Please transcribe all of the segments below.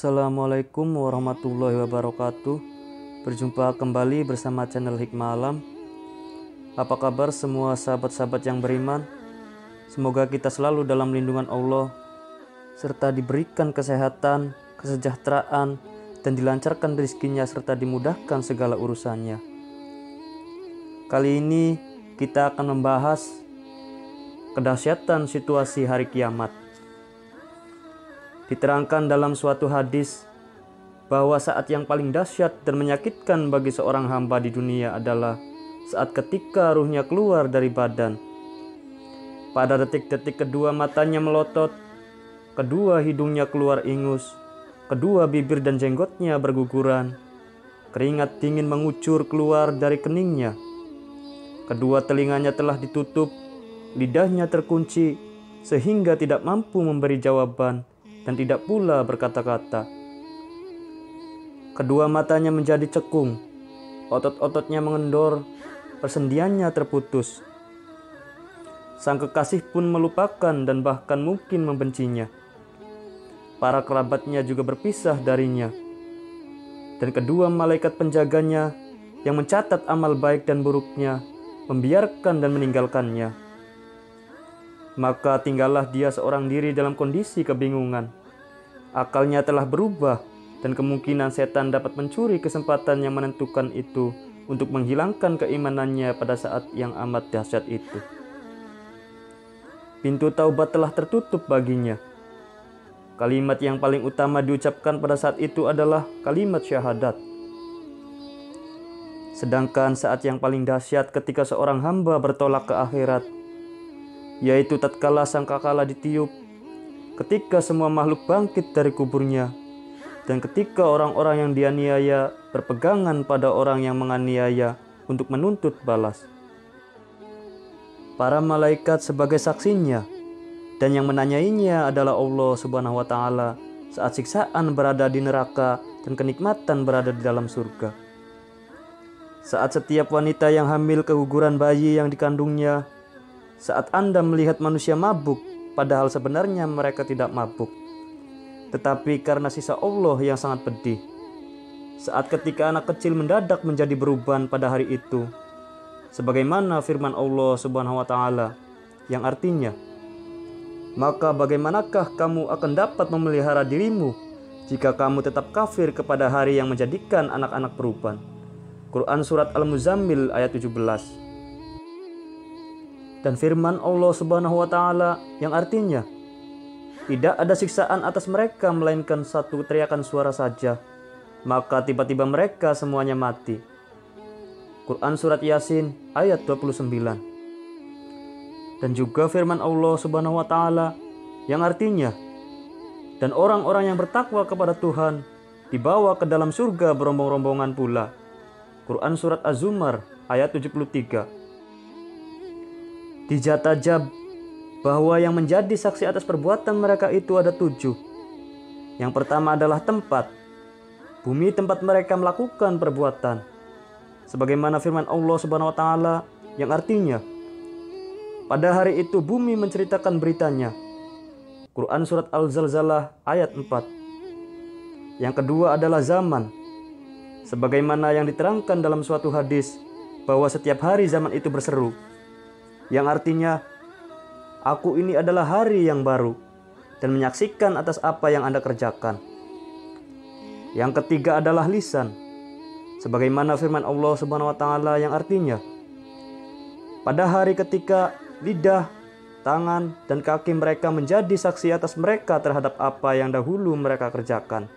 Assalamualaikum warahmatullahi wabarakatuh. Berjumpa kembali bersama channel Hikmah Alam. Apa kabar semua sahabat-sahabat yang beriman? Semoga kita selalu dalam lindungan Allah, serta diberikan kesehatan, kesejahteraan, dan dilancarkan rezekinya serta dimudahkan segala urusannya. Kali ini kita akan membahas kedahsyatan situasi hari kiamat. Diterangkan dalam suatu hadis bahwa saat yang paling dahsyat dan menyakitkan bagi seorang hamba di dunia adalah saat ketika ruhnya keluar dari badan. Pada detik-detik kedua matanya melotot, kedua hidungnya keluar ingus, kedua bibir dan jenggotnya berguguran, keringat dingin mengucur keluar dari keningnya, kedua telinganya telah ditutup, lidahnya terkunci sehingga tidak mampu memberi jawaban dan tidak pula berkata-kata. Kedua matanya menjadi cekung, otot-ototnya mengendor, persendiannya terputus. Sang kekasih pun melupakan dan bahkan mungkin membencinya. Para kerabatnya juga berpisah darinya. Dan kedua malaikat penjaganya yang mencatat amal baik dan buruknya membiarkan dan meninggalkannya. Maka tinggallah dia seorang diri dalam kondisi kebingungan. Akalnya telah berubah dan kemungkinan setan dapat mencuri kesempatan yang menentukan itu untuk menghilangkan keimanannya pada saat yang amat dahsyat itu. Pintu taubat telah tertutup baginya. Kalimat yang paling utama diucapkan pada saat itu adalah kalimat syahadat. Sedangkan saat yang paling dahsyat ketika seorang hamba bertolak ke akhirat, yaitu tatkala sangkakala ditiup, ketika semua makhluk bangkit dari kuburnya, dan ketika orang-orang yang dianiaya berpegangan pada orang yang menganiaya untuk menuntut balas. Para malaikat sebagai saksinya, dan yang menanyainya adalah Allah Subhanahu wa Ta'ala saat siksaan berada di neraka dan kenikmatan berada di dalam surga. Saat setiap wanita yang hamil keguguran bayi yang dikandungnya, saat Anda melihat manusia mabuk, padahal sebenarnya mereka tidak mabuk, tetapi karena sisa Allah yang sangat pedih. Saat ketika anak kecil mendadak menjadi beruban pada hari itu, sebagaimana firman Allah Subhanahu wa Ta'ala yang artinya, maka bagaimanakah kamu akan dapat memelihara dirimu jika kamu tetap kafir kepada hari yang menjadikan anak-anak beruban. Quran Surat Al-Muzammil ayat 17. Dan firman Allah Subhanahu wa Ta'ala yang artinya, tidak ada siksaan atas mereka melainkan satu teriakan suara saja, maka tiba-tiba mereka semuanya mati. Quran Surat Yasin ayat 29. Dan juga firman Allah Subhanahu wa Ta'ala yang artinya, dan orang-orang yang bertakwa kepada Tuhan dibawa ke dalam surga berombong-rombongan pula. Quran Surat Az-Zumar ayat 73. Dijatajab bahwa yang menjadi saksi atas perbuatan mereka itu ada 7. Yang pertama adalah tempat, bumi tempat mereka melakukan perbuatan, sebagaimana firman Allah Subhanahu wa Ta'ala yang artinya, pada hari itu bumi menceritakan beritanya. Quran Surat Al-Zalzalah ayat 4. Yang kedua adalah zaman, sebagaimana yang diterangkan dalam suatu hadis bahwa setiap hari zaman itu berseru, yang artinya, aku ini adalah hari yang baru dan menyaksikan atas apa yang Anda kerjakan. Yang ketiga adalah lisan, sebagaimana firman Allah Subhanahu wa Ta'ala yang artinya, pada hari ketika lidah, tangan, dan kaki mereka menjadi saksi atas mereka terhadap apa yang dahulu mereka kerjakan.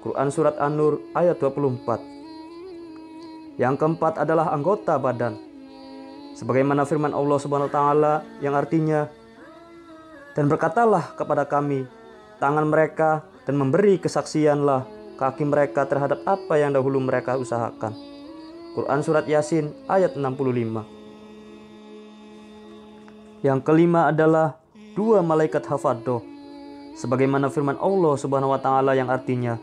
Quran Surat An-Nur ayat 24. Yang keempat adalah anggota badan, sebagaimana firman Allah Subhanahu wa Ta'ala yang artinya, dan berkatalah kepada kami tangan mereka dan memberi kesaksianlah kaki mereka terhadap apa yang dahulu mereka usahakan. Quran Surat Yasin ayat 65. Yang kelima adalah 2 malaikat hafadho, sebagaimana firman Allah Subhanahu wa Ta'ala yang artinya,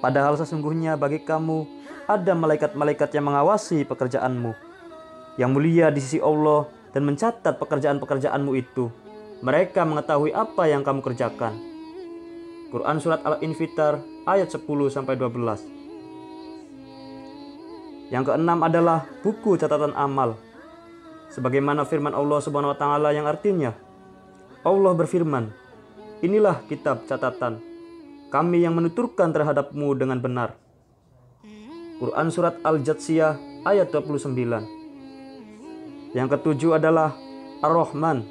padahal sesungguhnya bagi kamu ada malaikat-malaikat yang mengawasi pekerjaanmu, yang mulia di sisi Allah dan mencatat pekerjaan-pekerjaanmu itu. Mereka mengetahui apa yang kamu kerjakan. Quran Surat Al-Infitar ayat 10-12. Yang keenam adalah buku catatan amal. Sebagaimana firman Allah Subhanahu wa taala yang artinya, Allah berfirman, "Inilah kitab catatan kami yang menuturkan terhadapmu dengan benar." Quran Surat Al-Jatsiyah ayat 29. Yang ketujuh adalah Ar-Rahman,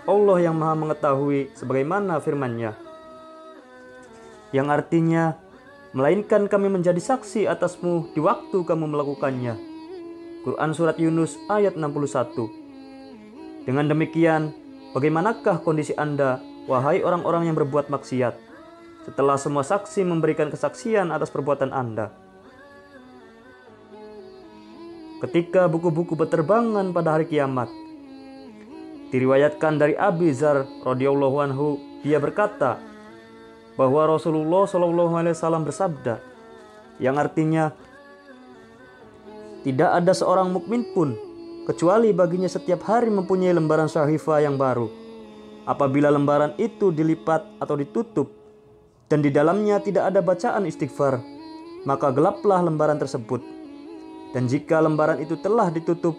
Allah yang maha mengetahui sebagaimana firman-Nya, yang artinya, melainkan kami menjadi saksi atasmu di waktu kamu melakukannya. Quran Surat Yunus ayat 61. Dengan demikian, bagaimanakah kondisi Anda, wahai orang-orang yang berbuat maksiat, setelah semua saksi memberikan kesaksian atas perbuatan Anda? Ketika buku-buku berterbangan pada hari kiamat, diriwayatkan dari Abi Dzar radhiyallahu anhu, dia berkata bahwa Rasulullah SAW bersabda, yang artinya, tidak ada seorang mukmin pun kecuali baginya setiap hari mempunyai lembaran sahifah yang baru. Apabila lembaran itu dilipat atau ditutup dan di dalamnya tidak ada bacaan istighfar, maka gelaplah lembaran tersebut. Dan jika lembaran itu telah ditutup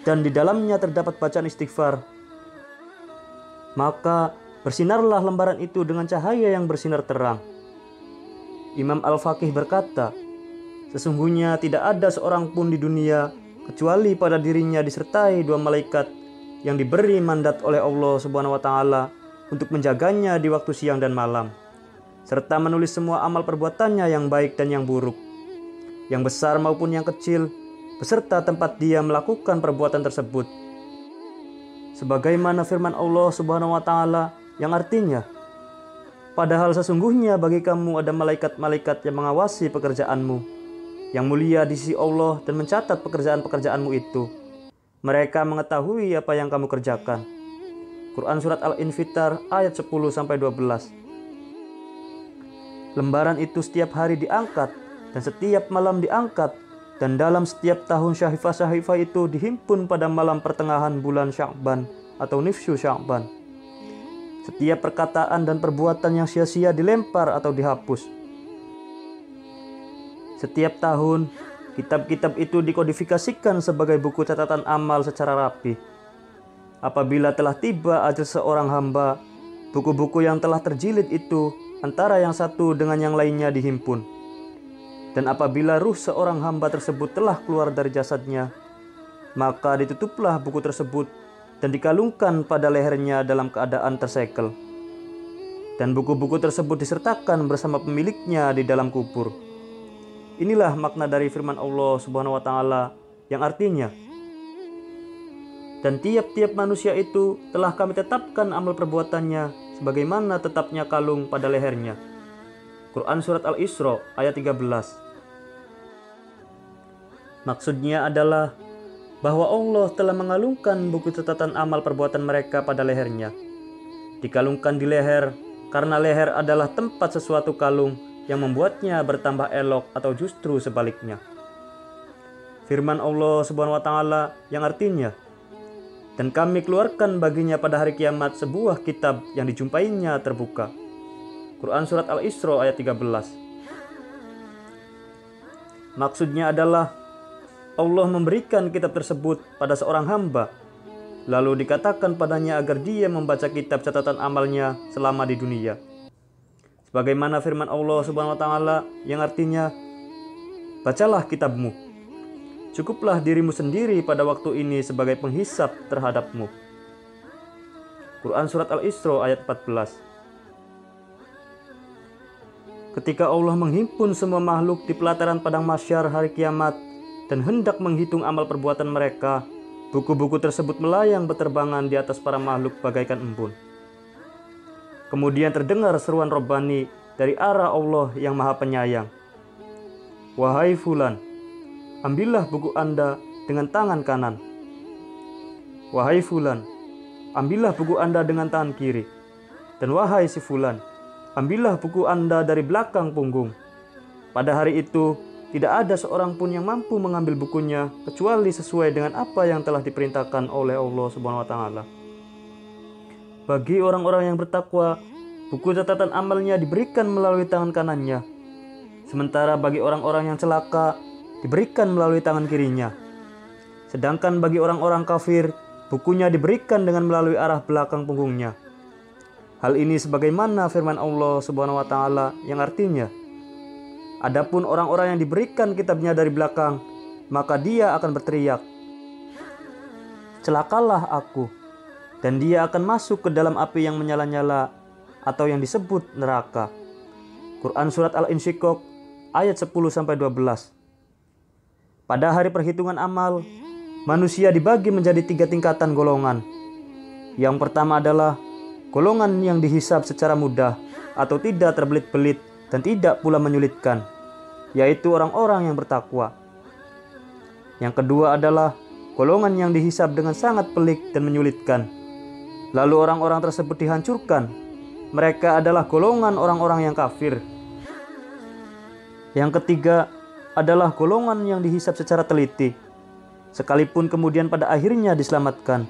dan di dalamnya terdapat bacaan istighfar, maka bersinarlah lembaran itu dengan cahaya yang bersinar terang. Imam Al-Faqih berkata, sesungguhnya tidak ada seorang pun di dunia kecuali pada dirinya disertai dua malaikat yang diberi mandat oleh Allah Subhanahu wa taala untuk menjaganya di waktu siang dan malam, serta menulis semua amal perbuatannya yang baik dan yang buruk, yang besar maupun yang kecil, beserta tempat dia melakukan perbuatan tersebut. Sebagaimana firman Allah Subhanahu wa taala yang artinya, padahal sesungguhnya bagi kamu ada malaikat-malaikat yang mengawasi pekerjaanmu, yang mulia di sisi Allah dan mencatat pekerjaan-pekerjaanmu itu. Mereka mengetahui apa yang kamu kerjakan. Quran Surat Al-Infitar ayat 10-12. Lembaran itu setiap hari diangkat dan setiap malam diangkat, dan dalam setiap tahun syahifah-syahifah itu dihimpun pada malam pertengahan bulan Sya'ban atau nifsu Sya'ban. Setiap perkataan dan perbuatan yang sia-sia dilempar atau dihapus. Setiap tahun, kitab-kitab itu dikodifikasikan sebagai buku catatan amal secara rapi. Apabila telah tiba ajal seorang hamba, buku-buku yang telah terjilid itu antara yang satu dengan yang lainnya dihimpun. Dan apabila ruh seorang hamba tersebut telah keluar dari jasadnya, maka ditutuplah buku tersebut dan dikalungkan pada lehernya dalam keadaan tersegel. Dan buku-buku tersebut disertakan bersama pemiliknya di dalam kubur. Inilah makna dari firman Allah Subhanahu wa taala yang artinya, dan tiap-tiap manusia itu telah kami tetapkan amal perbuatannya sebagaimana tetapnya kalung pada lehernya. Quran Surat Al-Isra ayat 13. Maksudnya adalah bahwa Allah telah mengalungkan buku catatan amal perbuatan mereka pada lehernya. Dikalungkan di leher karena leher adalah tempat sesuatu kalung yang membuatnya bertambah elok atau justru sebaliknya. Firman Allah Subhanahu wa taala yang artinya, dan kami keluarkan baginya pada hari kiamat sebuah kitab yang dijumpainya terbuka. Quran Surat Al-Isra ayat 13. Maksudnya adalah Allah memberikan kitab tersebut pada seorang hamba, lalu dikatakan padanya agar dia membaca kitab catatan amalnya selama di dunia. Sebagaimana firman Allah Subhanahu wa taala yang artinya, bacalah kitabmu. Cukuplah dirimu sendiri pada waktu ini sebagai penghisap terhadapmu. Quran Surat Al-Isra ayat 14. Ketika Allah menghimpun semua makhluk di pelataran padang mahsyar hari kiamat dan hendak menghitung amal perbuatan mereka, buku-buku tersebut melayang berterbangan di atas para makhluk bagaikan embun. Kemudian terdengar seruan Rabbani dari arah Allah yang Maha Penyayang. Wahai fulan, ambillah buku Anda dengan tangan kanan. Wahai fulan, ambillah buku Anda dengan tangan kiri. Dan wahai si fulan, ambillah buku Anda dari belakang punggung. Pada hari itu, tidak ada seorang pun yang mampu mengambil bukunya kecuali sesuai dengan apa yang telah diperintahkan oleh Allah Subhanahu wa taala. Bagi orang-orang yang bertakwa, buku catatan amalnya diberikan melalui tangan kanannya, sementara bagi orang-orang yang celaka diberikan melalui tangan kirinya. Sedangkan bagi orang-orang kafir, bukunya diberikan dengan melalui arah belakang punggungnya. Hal ini sebagaimana firman Allah Subhanahu wa taala yang artinya, adapun orang-orang yang diberikan kitabnya dari belakang, maka dia akan berteriak, celakalah aku, dan dia akan masuk ke dalam api yang menyala-nyala atau yang disebut neraka. Quran Surat Al-Insyiqaq ayat 10-12. Pada hari perhitungan amal, manusia dibagi menjadi 3 tingkatan golongan. Yang pertama adalah golongan yang dihisab secara mudah atau tidak terbelit-belit dan tidak pula menyulitkan, yaitu orang-orang yang bertakwa. Yang kedua adalah golongan yang dihisab dengan sangat pelik dan menyulitkan. Lalu orang-orang tersebut dihancurkan. Mereka adalah golongan orang-orang yang kafir. Yang ketiga adalah golongan yang dihisab secara teliti, sekalipun kemudian pada akhirnya diselamatkan,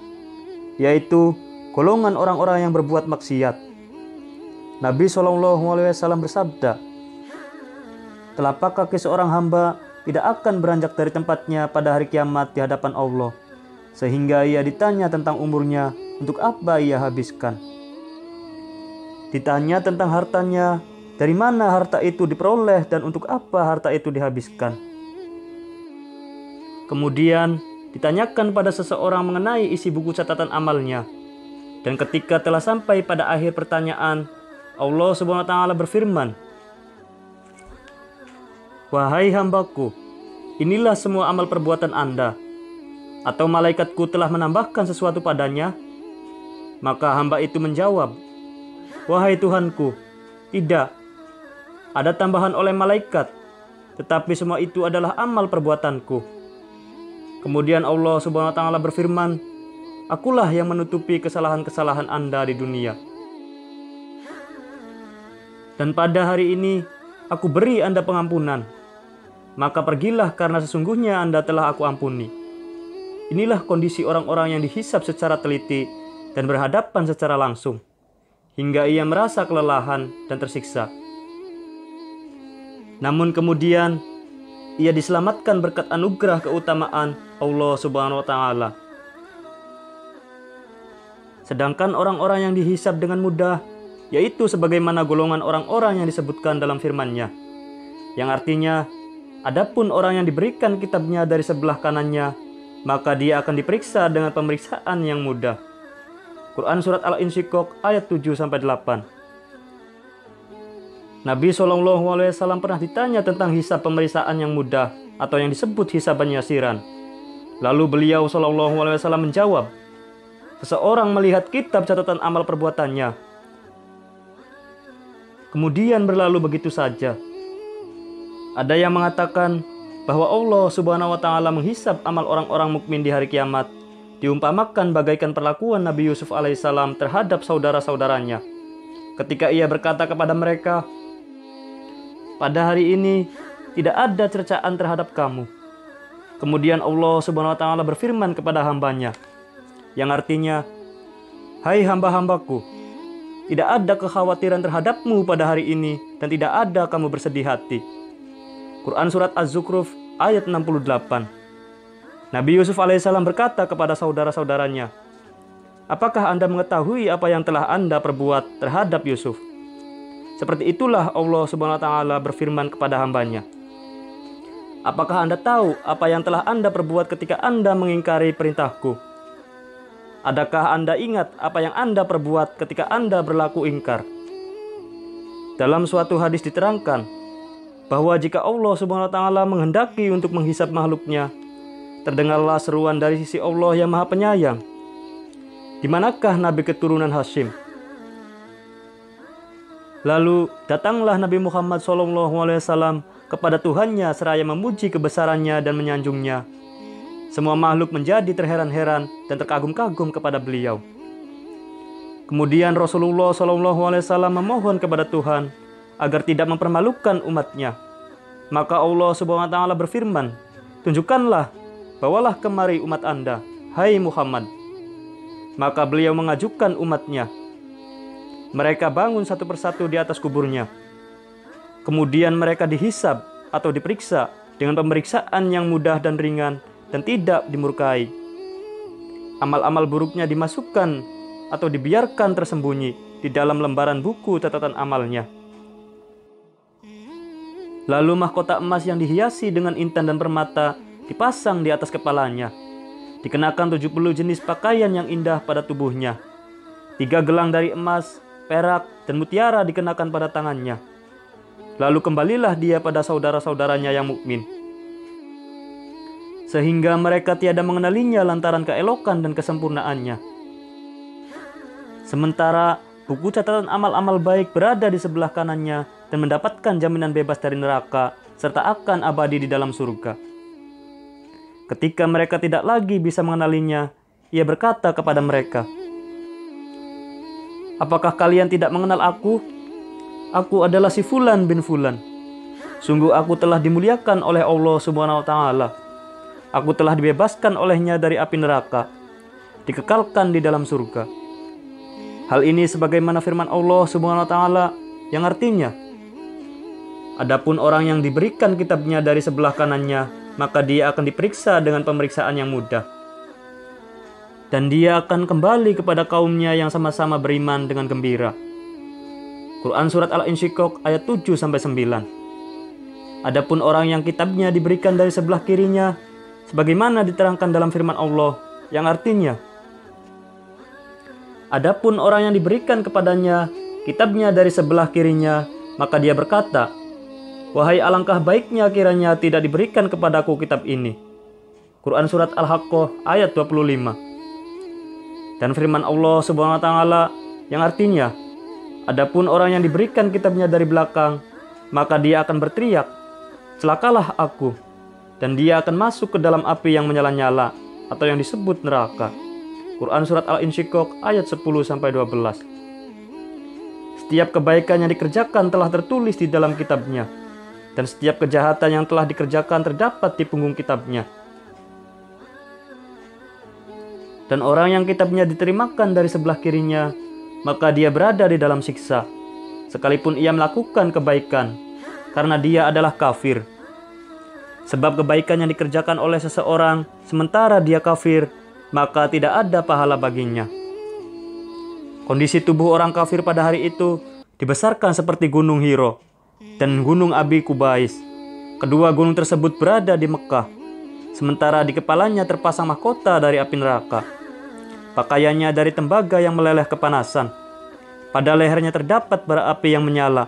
yaitu golongan orang-orang yang berbuat maksiat. Nabi SAW bersabda, telapak kaki seorang hamba tidak akan beranjak dari tempatnya pada hari kiamat di hadapan Allah, sehingga ia ditanya tentang umurnya, untuk apa ia habiskan. Ditanya tentang hartanya, dari mana harta itu diperoleh dan untuk apa harta itu dihabiskan. Kemudian ditanyakan pada seseorang mengenai isi buku catatan amalnya. Dan ketika telah sampai pada akhir pertanyaan, Allah Subhanahu wa taala berfirman, wahai hambaku, inilah semua amal perbuatan Anda. Atau malaikatku telah menambahkan sesuatu padanya? Maka hamba itu menjawab, wahai Tuhanku, tidak. Ada tambahan oleh malaikat, tetapi semua itu adalah amal perbuatanku. Kemudian Allah Subhanahu wa taala berfirman, akulah yang menutupi kesalahan-kesalahan Anda di dunia. Dan pada hari ini, aku beri Anda pengampunan. Maka pergilah karena sesungguhnya Anda telah aku ampuni. Inilah kondisi orang-orang yang dihisab secara teliti dan berhadapan secara langsung, hingga ia merasa kelelahan dan tersiksa. Namun kemudian, ia diselamatkan berkat anugerah keutamaan Allah Subhanahu wa taala. Sedangkan orang-orang yang dihisab dengan mudah, yaitu sebagaimana golongan orang-orang yang disebutkan dalam firman-Nya, yang artinya, adapun orang yang diberikan kitabnya dari sebelah kanannya, maka dia akan diperiksa dengan pemeriksaan yang mudah. Quran Surat Al-Insyiqaq ayat 7-8. Nabi SAW pernah ditanya tentang hisab pemeriksaan yang mudah atau yang disebut hisaban yasiran. Lalu beliau SAW menjawab, seseorang melihat kitab catatan amal perbuatannya, kemudian berlalu begitu saja. Ada yang mengatakan bahwa Allah Subhanahu wa taala menghisab amal orang-orang mukmin di hari kiamat diumpamakan bagaikan perlakuan Nabi Yusuf alaihissalam terhadap saudara-saudaranya ketika ia berkata kepada mereka, pada hari ini tidak ada cercaan terhadap kamu. Kemudian Allah Subhanahu wa taala berfirman kepada hambanya, yang artinya, hai hamba-hambaku, tidak ada kekhawatiran terhadapmu pada hari ini dan tidak ada kamu bersedih hati. Quran Surat Az-Zukhruf ayat 68. Nabi Yusuf alaihissalam berkata kepada saudara-saudaranya, apakah Anda mengetahui apa yang telah Anda perbuat terhadap Yusuf? Seperti itulah Allah Subhanahu wa taala berfirman kepada hambanya, apakah Anda tahu apa yang telah Anda perbuat ketika Anda mengingkari perintahku? Adakah Anda ingat apa yang Anda perbuat ketika Anda berlaku ingkar? Dalam suatu hadis diterangkan bahwa jika Allah Subhanahu wa taala menghendaki untuk menghisab makhluknya, terdengarlah seruan dari sisi Allah yang Maha Penyayang. Di manakah Nabi keturunan Hashim? Lalu datanglah Nabi Muhammad SAW kepada Tuhannya seraya memuji kebesarannya dan menyanjungnya. Semua makhluk menjadi terheran-heran dan terkagum-kagum kepada beliau. Kemudian Rasulullah SAW memohon kepada Tuhan agar tidak mempermalukan umatnya. Maka Allah Subhanahu wa taala berfirman, tunjukkanlah, bawalah kemari umat Anda, hai Muhammad. Maka beliau mengajukan umatnya. mereka bangun satu persatu di atas kuburnya. Kemudian mereka dihisab atau diperiksa dengan pemeriksaan yang mudah dan ringan dan tidak dimurkai. Amal-amal buruknya dimasukkan atau dibiarkan tersembunyi di dalam lembaran buku catatan amalnya. Lalu mahkota emas yang dihiasi dengan intan dan permata dipasang di atas kepalanya. Dikenakan 70 jenis pakaian yang indah pada tubuhnya. 3 gelang dari emas, perak, dan mutiara dikenakan pada tangannya. Lalu kembalilah dia pada saudara-saudaranya yang mukmin, sehingga mereka tiada mengenalinya lantaran keelokan dan kesempurnaannya. Sementara buku catatan amal-amal baik berada di sebelah kanannya dan mendapatkan jaminan bebas dari neraka serta akan abadi di dalam surga. Ketika mereka tidak lagi bisa mengenalinya, ia berkata kepada mereka, "Apakah kalian tidak mengenal aku? Aku adalah si Fulan bin Fulan. Sungguh aku telah dimuliakan oleh Allah Subhanahu wa taala. Aku telah dibebaskan olehnya dari api neraka, dikekalkan di dalam surga." Hal ini sebagaimana firman Allah Subhanahu wa taala yang artinya, "Adapun orang yang diberikan kitabnya dari sebelah kanannya, maka dia akan diperiksa dengan pemeriksaan yang mudah. Dan dia akan kembali kepada kaumnya yang sama-sama beriman dengan gembira." Quran Surat Al-Insyiqaq ayat 7-9. Adapun orang yang kitabnya diberikan dari sebelah kirinya, sebagaimana diterangkan dalam firman Allah yang artinya, "Adapun orang yang diberikan kepadanya kitabnya dari sebelah kirinya, maka dia berkata, 'Wahai alangkah baiknya kiranya tidak diberikan kepadaku kitab ini.'" Quran Surat Al-Haqqah ayat 25. Dan firman Allah Subhanahu wa taala yang artinya, "Adapun orang yang diberikan kitabnya dari belakang, maka dia akan berteriak, 'Celakalah aku,' dan dia akan masuk ke dalam api yang menyala-nyala atau yang disebut neraka." Quran Surat Al-Insyiqaq ayat 10-12. Setiap kebaikan yang dikerjakan telah tertulis di dalam kitabnya, dan setiap kejahatan yang telah dikerjakan terdapat di punggung kitabnya. Dan orang yang kitabnya diterimakan dari sebelah kirinya, maka dia berada di dalam siksa, sekalipun ia melakukan kebaikan, karena dia adalah kafir. Sebab kebaikan yang dikerjakan oleh seseorang sementara dia kafir, maka tidak ada pahala baginya. Kondisi tubuh orang kafir pada hari itu dibesarkan seperti Gunung Hiro dan Gunung Abi Kubais. Kedua gunung tersebut berada di Mekah, sementara di kepalanya terpasang mahkota dari api neraka. Pakaiannya dari tembaga yang meleleh kepanasan. Pada lehernya terdapat bara api yang menyala.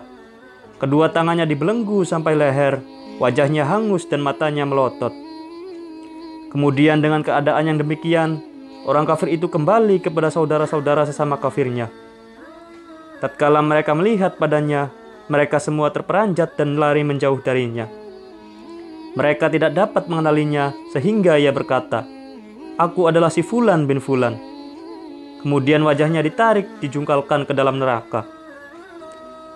Kedua tangannya dibelenggu sampai leher, wajahnya hangus dan matanya melotot. Kemudian dengan keadaan yang demikian, orang kafir itu kembali kepada saudara-saudara sesama kafirnya. Tatkala mereka melihat padanya, mereka semua terperanjat dan lari menjauh darinya. Mereka tidak dapat mengenalinya, sehingga ia berkata, "Aku adalah si Fulan bin Fulan." Kemudian wajahnya ditarik, dijungkalkan ke dalam neraka.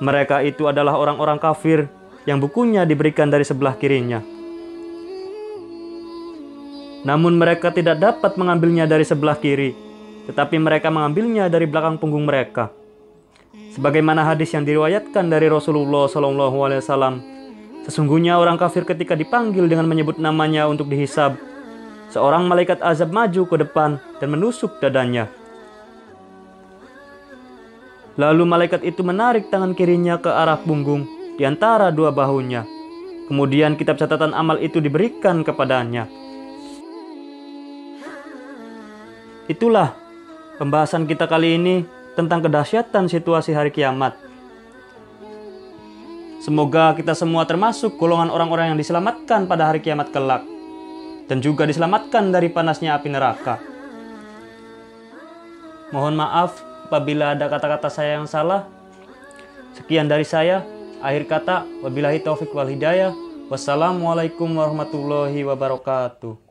Mereka itu adalah orang-orang kafir yang bukunya diberikan dari sebelah kirinya. Namun mereka tidak dapat mengambilnya dari sebelah kiri, tetapi mereka mengambilnya dari belakang punggung mereka. Sebagaimana hadis yang diriwayatkan dari Rasulullah SAW, sesungguhnya orang kafir ketika dipanggil dengan menyebut namanya untuk dihisab, seorang malaikat azab maju ke depan dan menusuk dadanya. Lalu malaikat itu menarik tangan kirinya ke arah punggung di antara dua bahunya. Kemudian kitab catatan amal itu diberikan kepadanya. Itulah pembahasan kita kali ini tentang kedahsyatan situasi hari kiamat. Semoga kita semua termasuk golongan orang-orang yang diselamatkan pada hari kiamat kelak, dan juga diselamatkan dari panasnya api neraka. Mohon maaf apabila ada kata-kata saya yang salah. Sekian dari saya. Akhir kata, wabillahi taufik wal hidayah. Wassalamualaikum warahmatullahi wabarakatuh.